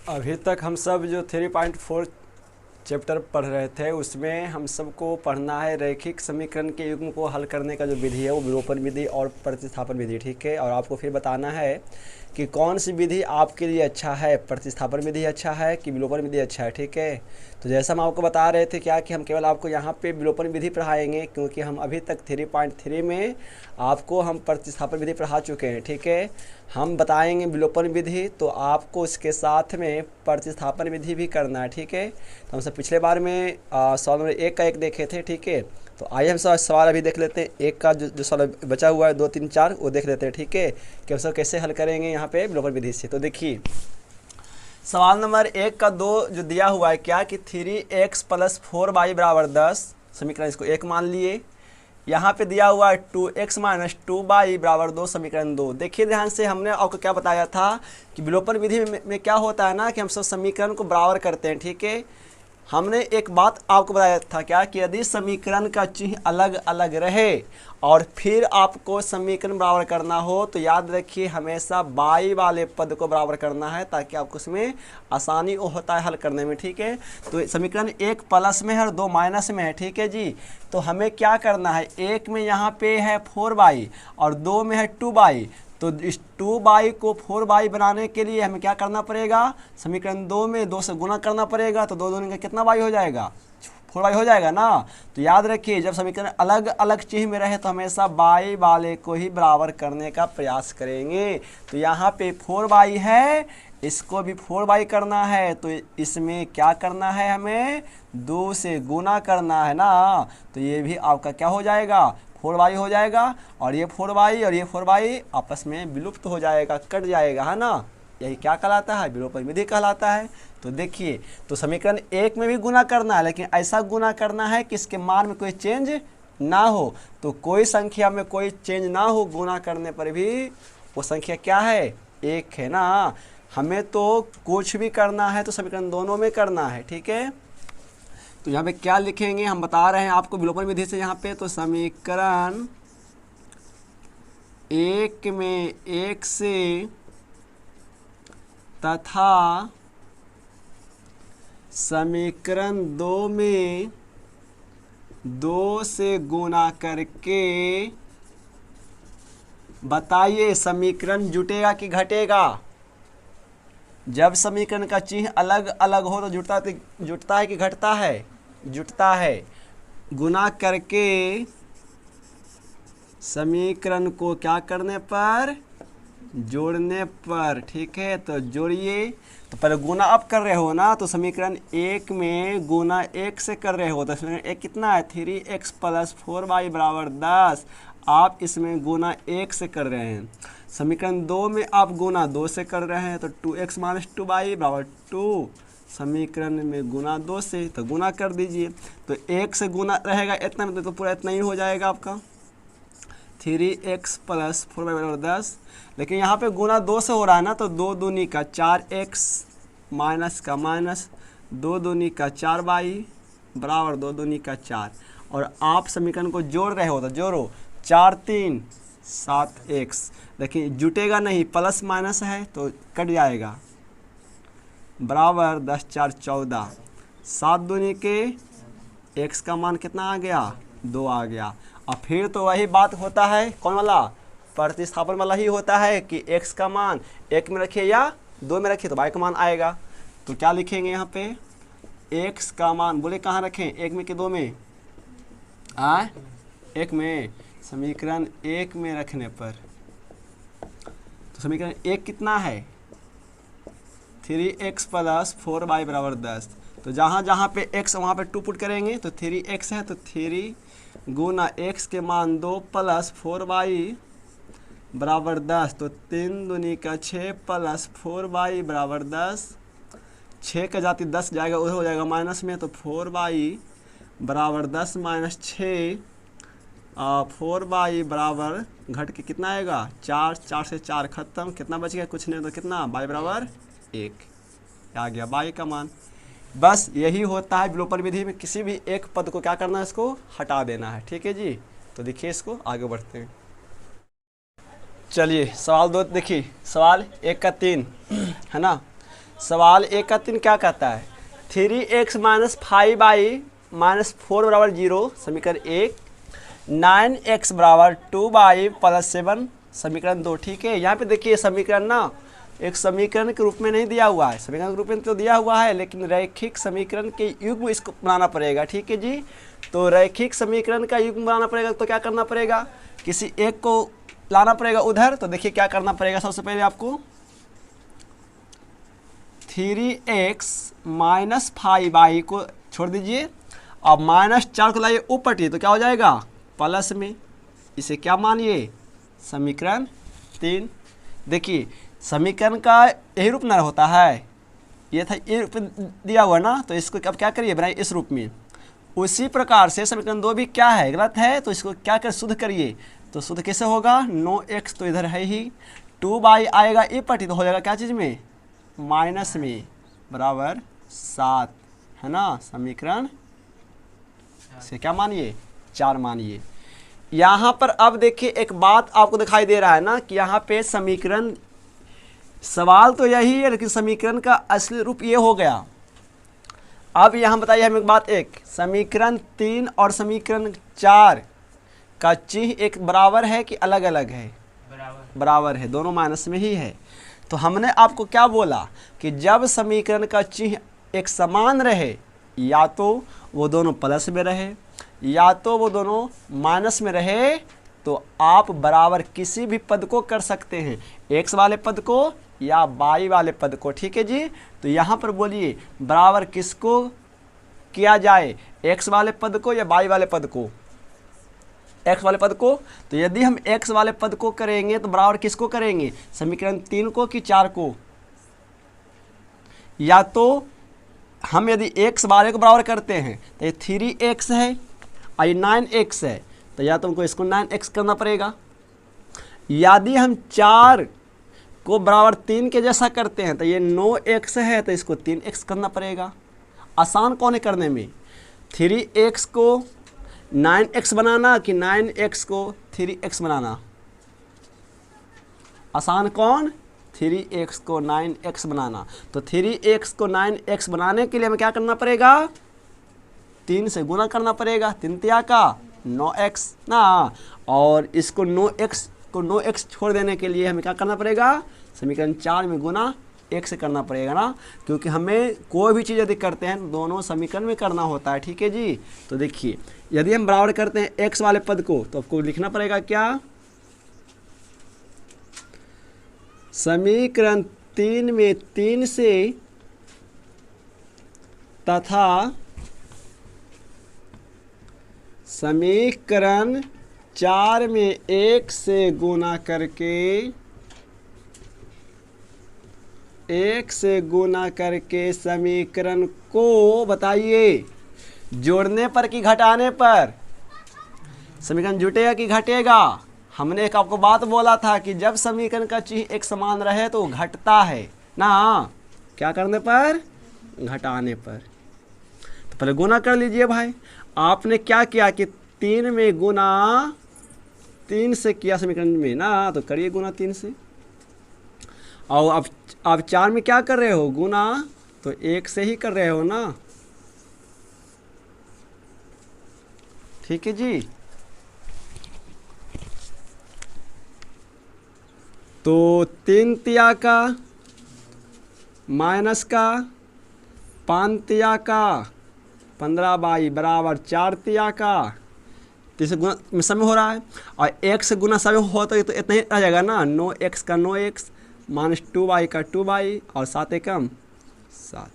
अभी तक हम सब जो 3.4 चैप्टर पढ़ रहे थे उसमें हम सबको पढ़ना है रैखिक समीकरण के युग्म को हल करने का जो विधि है वो विलोपन विधि और प्रतिस्थापन विधि, ठीक है। और आपको फिर बताना है कि कौन सी विधि आपके लिए अच्छा है, प्रतिस्थापन विधि अच्छा है कि विलोपन विधि अच्छा है, ठीक है। तो जैसा हम आपको बता रहे थे क्या कि हम केवल आपको यहाँ पे विलोपन विधि पढ़ाएंगे, क्योंकि हम अभी तक 3.3 में आपको हम प्रतिस्थापन विधि पढ़ा चुके हैं, ठीक है। हम बताएंगे विलोपन विधि, तो आपको इसके साथ में प्रतिस्थापन विधि भी करना है, ठीक है। तो हम सब पिछले बार में सवाल नंबर 1 का 1 देखे थे, ठीक है। तो आइए हम सवाल अभी देख लेते हैं। 1 का जो सवाल बचा हुआ है 2, 3, 4 वो देख लेते हैं, ठीक है, कि हम सब कैसे हल करेंगे यहाँ पे विलोपन विधि से। तो देखिए सवाल नंबर 1 का 2 जो दिया हुआ है क्या कि 3x + 4y = 10, समीकरण इसको 1 मान लिए। यहाँ पे दिया हुआ है 2x - 2y = 2, समीकरण 2। देखिए ध्यान से, हमने आपको क्या बताया था कि विलोपन विधि में क्या होता है ना कि हम सब समीकरण को बराबर करते हैं, ठीक है। हमने एक बात आपको बताया था क्या कि यदि समीकरण का चिन्ह अलग अलग रहे और फिर आपको समीकरण बराबर करना हो तो याद रखिए हमेशा बाई वाले पद को बराबर करना है, ताकि आपको उसमें आसानी होता है हल करने में, ठीक है। तो समीकरण 1 प्लस में है और 2 माइनस में है, ठीक है जी। तो हमें क्या करना है, 1 में यहाँ पे है 4y और 2 में है 2y, तो इस 2y को 4y बनाने के लिए हमें क्या करना पड़ेगा, समीकरण 2 में 2 से गुना करना पड़ेगा। तो 2 दूनी का कितना y हो जाएगा, 4y हो जाएगा ना। तो याद रखिए जब समीकरण अलग अलग चिन्ह में रहे तो हमेशा y वाले को ही बराबर करने का प्रयास करेंगे। तो यहाँ पे 4y है, इसको भी 4y करना है, तो इसमें क्या करना है, हमें 2 से गुना करना है ना। तो ये भी आपका क्या हो जाएगा, 4y हो जाएगा, और ये 4y और ये 4y आपस में विलुप्त हो जाएगा, कट जाएगा, है ना। यही क्या कहलाता है, विलोपन विधि कहलाता है। तो देखिए, तो समीकरण 1 में भी गुना करना है, लेकिन ऐसा गुना करना है कि इसके मान में कोई चेंज ना हो। तो कोई संख्या में कोई चेंज ना हो गुना करने पर भी वो संख्या क्या है, 1 है ना। हमें तो कुछ भी करना है तो समीकरण दोनों में करना है, ठीक है। तो यहाँ पे क्या लिखेंगे, हम बता रहे हैं आपको विलोपन विधि से यहाँ पे, तो समीकरण 1 में 1 से तथा समीकरण 2 में 2 से गुना करके बताइए समीकरण जुटेगा कि घटेगा। जब समीकरण का चिन्ह अलग अलग हो तो जुटता है कि घटता है, जुटता है। गुना करके समीकरण को क्या करने पर, जोड़ने पर, ठीक है। तो जोड़िए, तो पहले गुना अब कर रहे हो ना, तो समीकरण 1 में गुना 1 से कर रहे हो, तो समीकरण 1 कितना है, 3x + 4y = 10। आप इसमें गुना 1 से कर रहे हैं। समीकरण 2 में आप गुना 2 से कर रहे हैं, तो 2x - 2y = 2। समीकरण में गुना 2 से, तो गुना कर दीजिए। तो 1 से गुना रहेगा इतना में, तो पूरा इतना ही हो जाएगा आपका, 3x + 4y = 10। लेकिन यहाँ पे गुना 2 से हो रहा है ना, तो 2 दूनी का 4x माइनस का माइनस, 2 दूनी का 4y बराबर 2 दूनी का 4। और आप समीकरण को जोड़ रहे हो तो जोड़ो, 4 3 7x। देखिए जुटेगा नहीं, प्लस माइनस है तो कट जाएगा, बराबर 10 4 14, 7 दूनी के x का मान कितना आ गया, 2 आ गया। और फिर तो वही बात होता है, कौन वाला, प्रतिस्थापन वाला ही होता है कि x का मान 1 में रखिए या 2 में रखिए तो y का मान आएगा। तो क्या लिखेंगे यहाँ पे, x का मान बोले कहाँ रखें, 1 में कि 2 में, 1 में। समीकरण 1 में रखने पर तो समीकरण 1 कितना है, 3x + 4y = 10। तो जहाँ जहाँ पे x वहाँ पे 2 पुट करेंगे, तो 3x है तो 3 गुना x के मान 2 + 4y = 10। तो 3 दूनी का 6 + 4y = 10। 6 का जाति 10 जाएगा, उधर हो जाएगा माइनस में, तो 4y = 10 - 6, 4y बराबर घट के कितना आएगा, 4, 4 से 4 खत्म, कितना बच गया, कुछ नहीं, तो कितना, y = 1 आ गया y का मान। बस यही होता है विलोपन विधि में, किसी भी एक पद को क्या करना है, इसको हटा देना है, ठीक है जी। तो देखिए इसको आगे बढ़ते हैं। चलिए सवाल 2 देखिए, सवाल 1 का 3 है ना। सवाल 1 का 3 क्या कहता है, 3x माइनस 5y माइनस 4 बराबर 0 समीकरण 1, 9x बराबर 2y प्लस 7 समीकरण 2। ठीक है, यहाँ पे देखिए समीकरण ना एक समीकरण के रूप में नहीं दिया हुआ है, समीकरण के रूप में तो दिया हुआ है लेकिन रैखिक समीकरण के युग्म इसको बनाना पड़ेगा। ठीक है जी, तो रैखिक समीकरण का युग्म बनाना पड़ेगा तो क्या करना पड़ेगा, किसी एक को लाना पड़ेगा उधर। तो देखिए क्या करना पड़ेगा, सबसे पहले आपको 3x माइनस 5y को छोड़ दीजिए, अब -4 को लाइए ऊपर तो क्या हो जाएगा प्लस में, इसे क्या मानिए समीकरण 3। देखिए समीकरण का यही रूप न होता है, ये था ये रूप दिया हुआ ना, तो इसको अब क्या करिए बनाइए इस रूप में। उसी प्रकार से समीकरण 2 भी क्या है गलत है, तो इसको क्या कर शुद्ध करिए, तो शुद्ध कैसे होगा, 9x तो इधर है ही, 2y आएगा ए पटी तो हो जाएगा क्या चीज़ में माइनस में बराबर 7 है ना, समीकरण से क्या मानिए 4 मानिए। यहाँ पर अब देखिए एक बात आपको दिखाई दे रहा है ना कि यहाँ पे समीकरण, सवाल तो यही है लेकिन समीकरण का असली रूप ये हो गया। अब यहाँ बताइए हमें एक बात, एक समीकरण 3 और समीकरण 4 का चिन्ह एक बराबर है कि अलग अलग है, बराबर है, दोनों माइनस में ही है। तो हमने आपको क्या बोला कि जब समीकरण का चिन्ह एक समान रहे, या तो वो दोनों प्लस में रहे या तो वो दोनों माइनस में रहे, तो आप बराबर किसी भी पद को कर सकते हैं, x वाले पद को या y वाले पद को। ठीक है जी, तो यहाँ पर बोलिए बराबर किसको किया जाए, x वाले पद को या y वाले पद को, x वाले पद को। तो यदि हम x वाले पद को करेंगे तो बराबर किसको करेंगे, समीकरण 3 को कि 4 को, या तो हम यदि x वाले को बराबर करते हैं तो ये 3x है और ये 9x है, तो या तो हमको इसको 9x करना पड़ेगा। यदि हम 4 को बराबर 3 के जैसा करते हैं तो ये 9x है तो इसको 3x करना पड़ेगा। आसान कौन है करने में, 3x को 9x बनाना कि 9x को 3x बनाना, आसान कौन, 3x को 9x बनाना। तो 3x को 9x बनाने के लिए हमें क्या करना पड़ेगा, 3 से गुना करना पड़ेगा, 3 तिया का 9x ना, और इसको 9x को 9x छोड़ देने के लिए हमें क्या करना पड़ेगा, समीकरण 4 में गुना 1 से करना पड़ेगा ना, क्योंकि हमें कोई भी चीज़ यदि करते हैं दोनों समीकरण में करना होता है। ठीक है जी, तो देखिए यदि हम बराबर करते हैं x वाले पद को तो आपको लिखना पड़ेगा क्या, समीकरण 3 में 3 से तथा समीकरण 4 में 1 से गुना करके, 1 से गुना करके समीकरण को बताइए जोड़ने पर कि घटाने पर, समीकरण जुटेगा कि घटेगा। हमने एक आपको बात बोला था कि जब समीकरण का चिन्ह एक समान रहे तो घटता है ना, क्या करने पर, घटाने पर। तो पहले गुना कर लीजिए भाई, आपने क्या किया कि 3 में गुना 3 से किया समीकरण में ना, तो करिए गुना 3 से। और अब आप 4 में क्या कर रहे हो गुना, तो 1 से ही कर रहे हो ना। ठीक है जी, तो 3 तिया का माइनस का 5 तिया का 15y बराबर 4 तिया का, तीसरे गुना में समय हो रहा है, और 1 से गुना समय हो तो इतना ही रह जाएगा ना, 9x का 9x माइनस 2y का 2y और 7 एकम 7।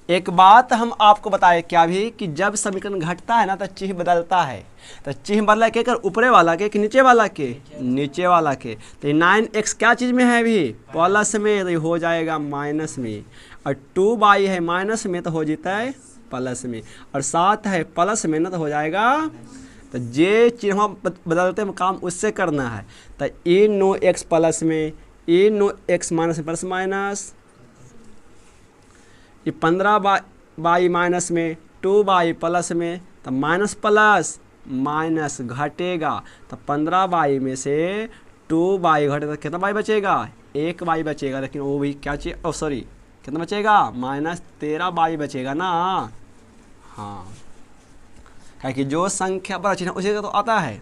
एक बात हम आपको बताए क्या भी कि जब समीकरण घटता है ना तो चिन्ह बदलता है, तो चिन्ह बदला के कर ऊपरे वाला के कि नीचे वाला के, नीचे वाला के। तो 9x क्या चीज़ में है अभी, प्लस में, तो हो जाएगा माइनस में, और 2y है माइनस में तो हो जाता है प्लस में, और 7 है प्लस में ना तो हो जाएगा। तो जे चिन्ह बदलते हम काम उससे करना है। तो ए 9x प्लस में, ए 9x माइनस में प्लस माइनस, ये 15y माइनस में, 2y प्लस में, तो माइनस प्लस माइनस घटेगा, तो 15y में से 2y घटेगा तो कितना y बचेगा, 1 वाई बचेगा, लेकिन वो भी क्या चाहिए, ओ सॉरी कितना बचेगा, -13 वाई बचेगा ना। हाँ, कि जो संख्या पर चिन्ह उसी का तो आता है।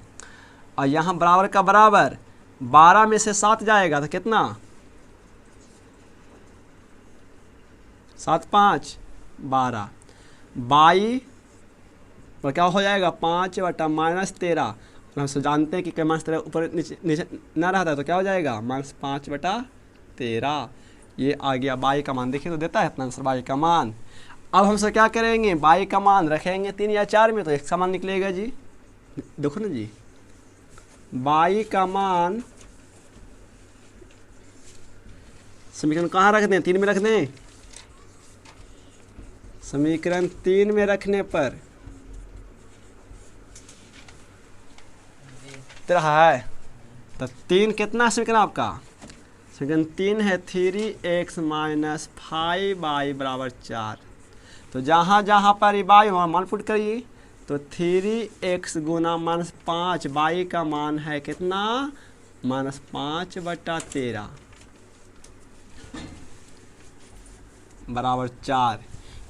और यहाँ बराबर का बराबर 12 में से 7 जाएगा तो कितना, 7 5 12, बाई और क्या हो जाएगा 5 बटा -13। हम सब जानते हैं कि -13 ऊपर नीचे नीचे ना रहता है तो क्या हो जाएगा -5 बटा 13। ये आ गया बाई का मान। देखिए तो देता है अपना आंसर बाई का मान। अब हम सब क्या करेंगे, बाई का मान रखेंगे 3 या 4 में तो एक का मान निकलेगा जी। देखो ना जी, बाई का मान समीकरण कहाँ रख दें, 3 में रख दें। समीकरण 3 में रखने पर तेरा है तो 3 कितना समीकरण आपका, समीकरण 3 है 3x - 5y बराबर 4। तो जहाँ जहाँ पर बाई वहाँ मान पुट करिए तो 3x गुना -5, बाई का मान है कितना -5 बटा 13 बराबर 4।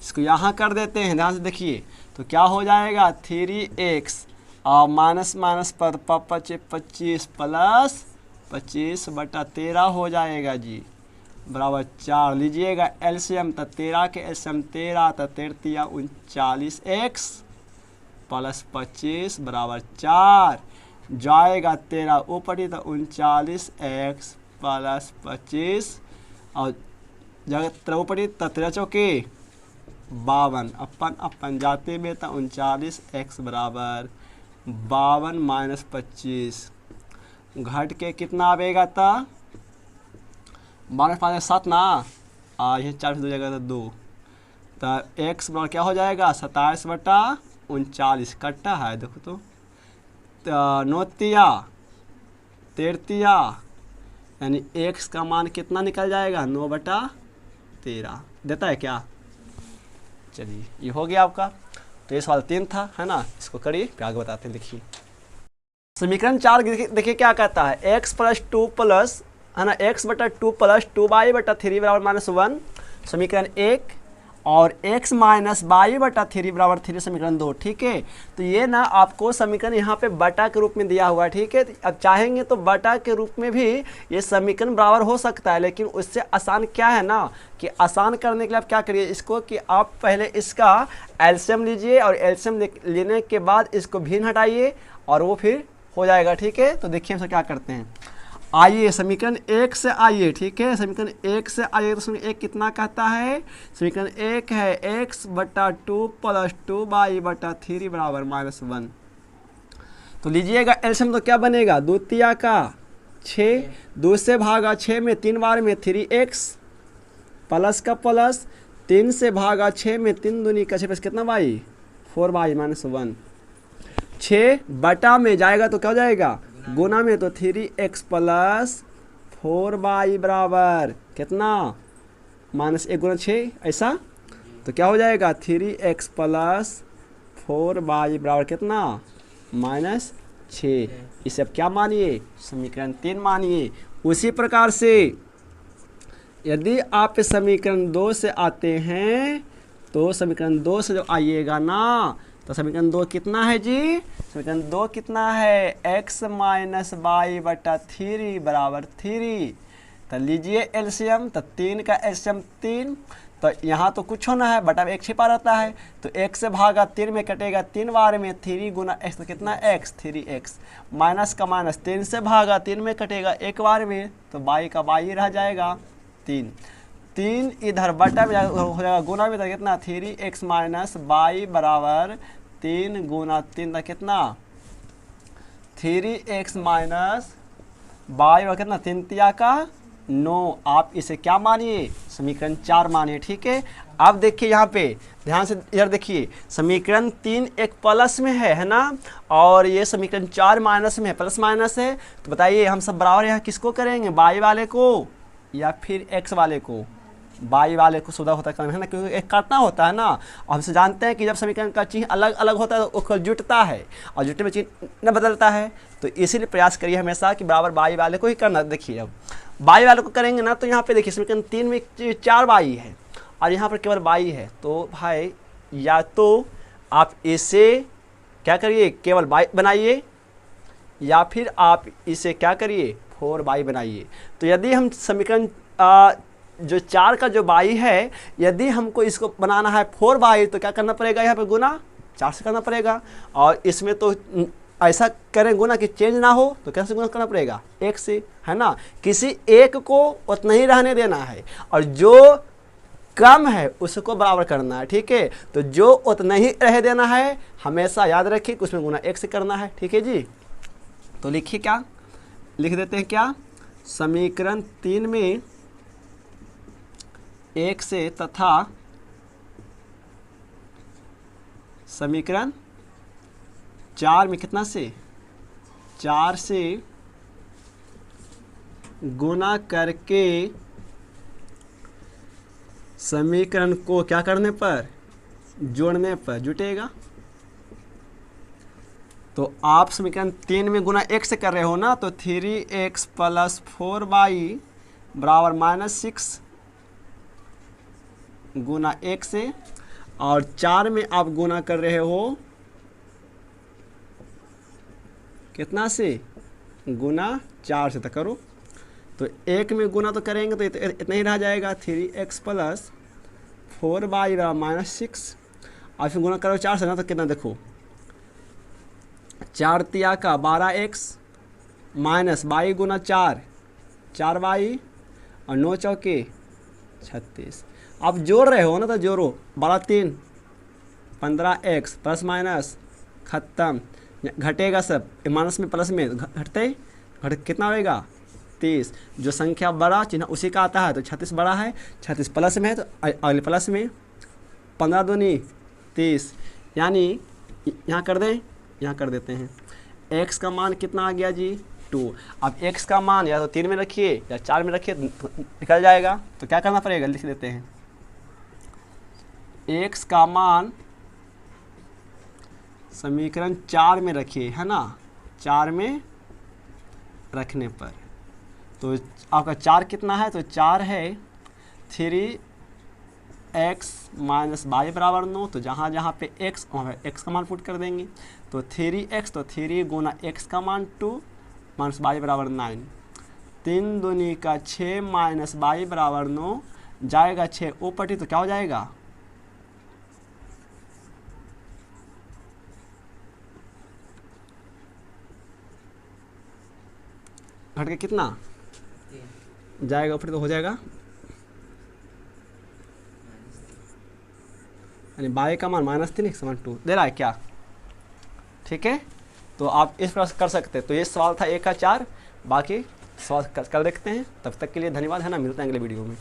इसको यहाँ कर देते हैं, ध्यान से देखिए तो क्या हो जाएगा 3x और माइनस माइनस पर 25 प्लस 25 बटा 13 हो जाएगा जी बराबर 4। लीजिएगा एलसीएम तो 13 के एलसीएम 13 तो 13 39x प्लस 25 बराबर 4 जाएगा 13 ऊपरी तो 39x प्लस 25 और जगह 13 ऊपरी तो 13 चौके 52 अपन जाते में तो 39x बराबर 52 माइनस 25 घट के कितना आएगा था 52 7 ना ये 4 से 2 जगह तो 2 तो x बराबर क्या हो जाएगा 27 बटा 39 कट्टा है देखो तो 9 तिया 13 यानी x का मान कितना निकल जाएगा 9 बटा 13 देता है क्या। चलिए ये हो गया आपका। तो ये सवाल 3 था है ना, इसको करिए फिर आगे बताते हैं। देखिए समीकरण 4 देखिए क्या कहता है x प्लस 2 प्लस है ना x बटा 2 प्लस 2y बटा 3 बराबर -1 समीकरण 1 और x माइनस बाई बटा 3 बराबर 3 समीकरण 2। ठीक है, तो ये ना आपको समीकरण यहाँ पे बटा के रूप में दिया हुआ है। ठीक है, अब चाहेंगे तो बटा के रूप में भी ये समीकरण बराबर हो सकता है, लेकिन उससे आसान क्या है ना कि आसान करने के लिए आप क्या करिए इसको कि आप पहले इसका एलसीएम लीजिए और एलसीएम लेने के बाद इसको भिन्न हटाइए और वो फिर हो जाएगा। ठीक है, तो देखिए हम क्या करते हैं, आइए समीकरण 1 से आइए। ठीक है, समीकरण 1 से आइए तो समीकरण 1 कितना कहता है, समीकरण 1 है x बटा 2 प्लस 2y बटा 3 बराबर -1। तो लीजिएगा एलसीएम तो क्या बनेगा 2 तिया का 6 2 से भागा 6 में 3 बार में 3x प्लस का प्लस 3 से भागा 6 में 3 दूनी का 6 प्लस कितना y 4y -1 6 बटा में जाएगा तो क्या हो जाएगा गुना में तो 3x प्लस 4y बराबर कितना -1 गुना 6 ऐसा तो क्या हो जाएगा 3x प्लस 4y बराबर कितना -6। इसे अब क्या मानिए समीकरण 3 मानिए। उसी प्रकार से यदि आप समीकरण 2 से आते हैं तो समीकरण 2 से जो आइएगा ना तो समीकरण 2 कितना है जी, समीकरण 2 कितना है x माइनस बाई बटा 3 बराबर 3। तो लीजिए एलसीएम तो 3 का एलसीएम 3 तो यहाँ तो कुछ होना है बटा में 1 छिपा रहता है तो 1 से भागा 3 में कटेगा 3 बार में 3 गुना x तो कितना x 3x माइनस का माइनस 3 से भागा 3 में कटेगा 1 बार में तो बाई का बाई रह जाएगा 3 इधर बटा में हो जाएगा गुना में तो कितना 3x माइनस बाई बराबर 3 गुना 3 तक कितना 3x माइनस बाई और कितना 3 तिया का 9। आप इसे क्या मानिए समीकरण 4 मानिए। ठीक है, अब देखिए यहाँ पे ध्यान से इधर देखिए समीकरण 3 एक प्लस में है ना और ये समीकरण 4 माइनस में है, प्लस माइनस है। तो बताइए हम सब बराबर यहाँ किसको करेंगे बाई वाले को या फिर x वाले को। बाई वाले को सुधा होता है ना, क्योंकि एक काटना होता है ना। और हमसे जानते हैं कि जब समीकरण का चिन्ह अलग अलग होता है तो वो जुटता है और जुटने में चिन्ह न बदलता है। तो इसीलिए प्रयास करिए हमेशा कि बराबर बाई वाले को ही करना। देखिए अब बाई वाले को करेंगे ना तो यहाँ पे देखिए समीकरण 3 में 4 बाई है और यहाँ पर केवल बाई है। तो भाई या तो आप इसे क्या करिए केवल बाई बनाइए या फिर आप इसे क्या करिए 4 बाई बनाइए। तो यदि हम समीकरण जो 4 का जो बाई है यदि हमको इसको बनाना है 4 बाई तो क्या करना पड़ेगा, यहाँ पे गुना 4 से करना पड़ेगा। और इसमें तो ऐसा करें गुना कि चेंज ना हो तो कैसे गुना करना पड़ेगा 1 से, है ना। किसी एक को उतना ही रहने देना है और जो कम है उसको बराबर करना है, ठीक है। तो जो उतना ही रह देना है हमेशा याद रखिए कि उसमें गुना 1 से करना है, ठीक है जी। तो लिखिए क्या लिख देते हैं, क्या समीकरण 3 में 1 से तथा समीकरण 4 में कितना से 4 से गुना करके समीकरण को क्या करने पर जोड़ने पर जुटेगा। तो आप समीकरण 3 में गुना 1 से कर रहे हो ना, तो 3x + 4y बराबर -6 गुना 1 से, और 4 में आप गुना कर रहे हो कितना से गुना 4 से। तक करो तो 1 में गुना तो करेंगे तो इतना ही रह जाएगा 3x + 4y बराबर -6 और फिर गुना करो 4 से ना तो कितना देखो 4 तिया का 12x minus by Guna 4 by और 9 चौके 36। आप जोड़ रहे हो ना तो जोड़ो 12 3 15x प्लस माइनस खत्म, घटेगा सब माइनस में प्लस में घटते घट कितना होएगा 30। जो संख्या बड़ा चिन्ह उसी का आता है तो 36 बड़ा है, 36 प्लस में है तो अगले प्लस में 15 दूनी 30, यानी यहाँ कर दें यहाँ कर देते हैं। x का मान कितना आ गया जी 2। अब x का मान या तो 3 में रखिए या 4 में रखिए निकल जाएगा। तो क्या करना पड़ेगा लिख देते हैं, x का मान समीकरण 4 में रखिए, है ना। 4 में रखने पर तो आपका 4 कितना है, तो 4 है 3x माइनस बाई बराबर 9। तो जहाँ जहाँ पे x वहाँ पे x का मान पुट कर देंगे। तो 3x तो 3 गुना x का मान 2 माइनस बाई बराबर 9, 3 दूनी का 6 माइनस बाई बराबर 9 जाएगा 6 ऊपर तो क्या हो जाएगा घट के कितना जाएगा ऊपर तो हो जाएगा, यानी बाई का मान -3 x = 2 दे रहा है क्या, ठीक है। तो आप इस प्रकार कर सकते हैं। तो ये सवाल था 1 का 4, बाकी सवाल कर देखते हैं। तब तक के लिए धन्यवाद, है ना। मिलते हैं अगले वीडियो में।